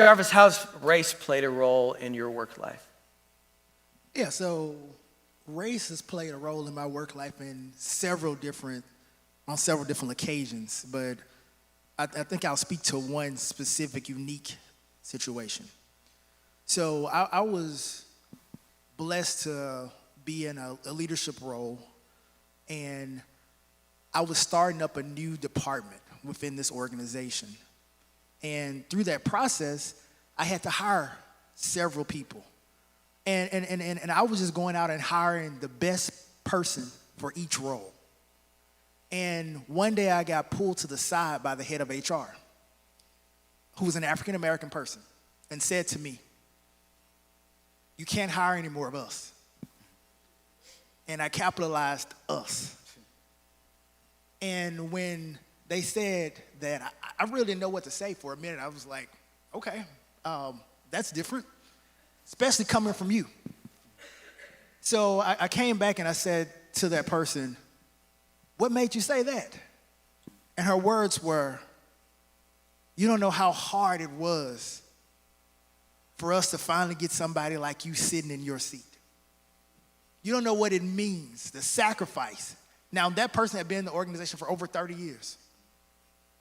Jarvis, how's race played a role in your work life? Yeah, so race has played a role in my work life on several different occasions, but I think I'll speak to one specific, unique situation. So I was blessed to be in a leadership role, and I was starting up a new department within this organization. And through that process, I had to hire several people. And I was just going out and hiring the best person for each role. And one day I got pulled to the side by the head of HR, who was an African American person, and said to me, "You can't hire any more of us." And I capitalized us. And when they said that, I really didn't know what to say for a minute. I was like, okay, that's different, especially coming from you. So I came back and I said to that person, "What made you say that?" And her words were, "You don't know how hard it was for us to finally get somebody like you sitting in your seat. You don't know what it means, the sacrifice." Now, that person had been in the organization for over 30 years.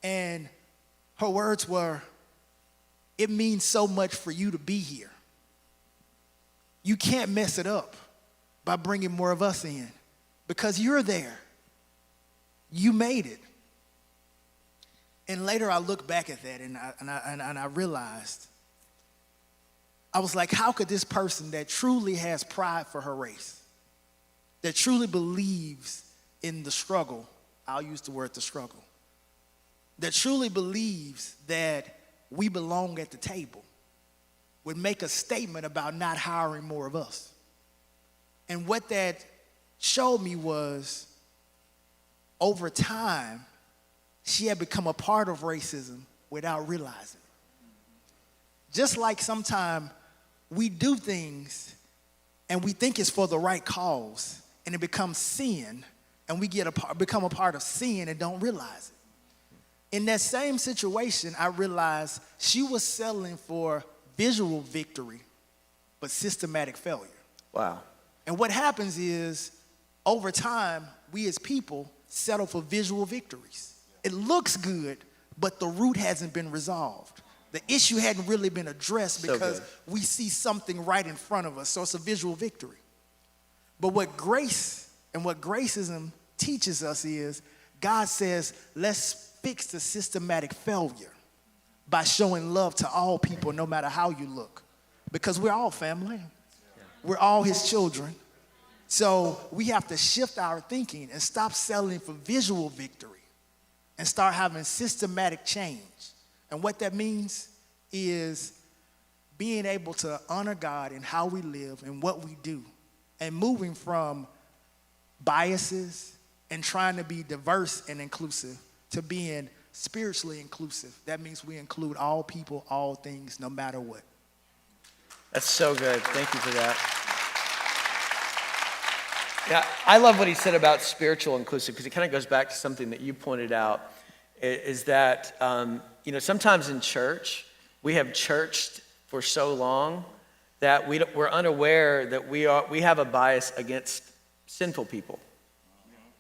And her words were, "It means so much for you to be here. You can't mess it up by bringing more of us in because you're there. You made it." And later I looked back at that and I realized, I was like, how could this person that truly has pride for her race, that truly believes in the struggle, I'll use the word the struggle, that truly believes that we belong at the table, would make a statement about not hiring more of us. And what that showed me was, over time, she had become a part of racism without realizing it. Just like sometimes we do things and we think it's for the right cause, and it becomes sin, and we become a part of sin and don't realize it. In that same situation, I realized she was settling for visual victory, but systematic failure. Wow. And what happens is, over time, we as people settle for visual victories. It looks good, but the root hasn't been resolved. The issue hadn't really been addressed because we see something right in front of us, so it's a visual victory. But what grace and what Gracism teaches us is, God says, let's fix the systematic failure by showing love to all people, no matter how you look. Because we're all family. We're all his children. So we have to shift our thinking and stop settling for visual victory and start having systematic change. And what that means is being able to honor God in how we live and what we do, and moving from biases and trying to be diverse and inclusive to being spiritually inclusive. That means we include all people, all things, no matter what. That's so good. Thank you for that. Yeah, I love what he said about spiritual inclusive, because it kind of goes back to something that you pointed out, is that, sometimes in church, we have churched for so long that we're unaware that we have a bias against sinful people,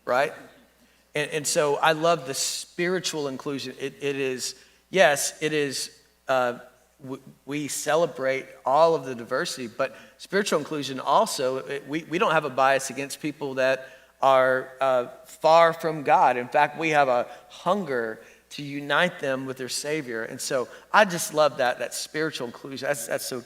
right? And so I love the spiritual inclusion. It is, we celebrate all of the diversity, but spiritual inclusion also, we don't have a bias against people that are far from God. In fact, we have a hunger to unite them with their Savior. And so I just love that spiritual inclusion. That's so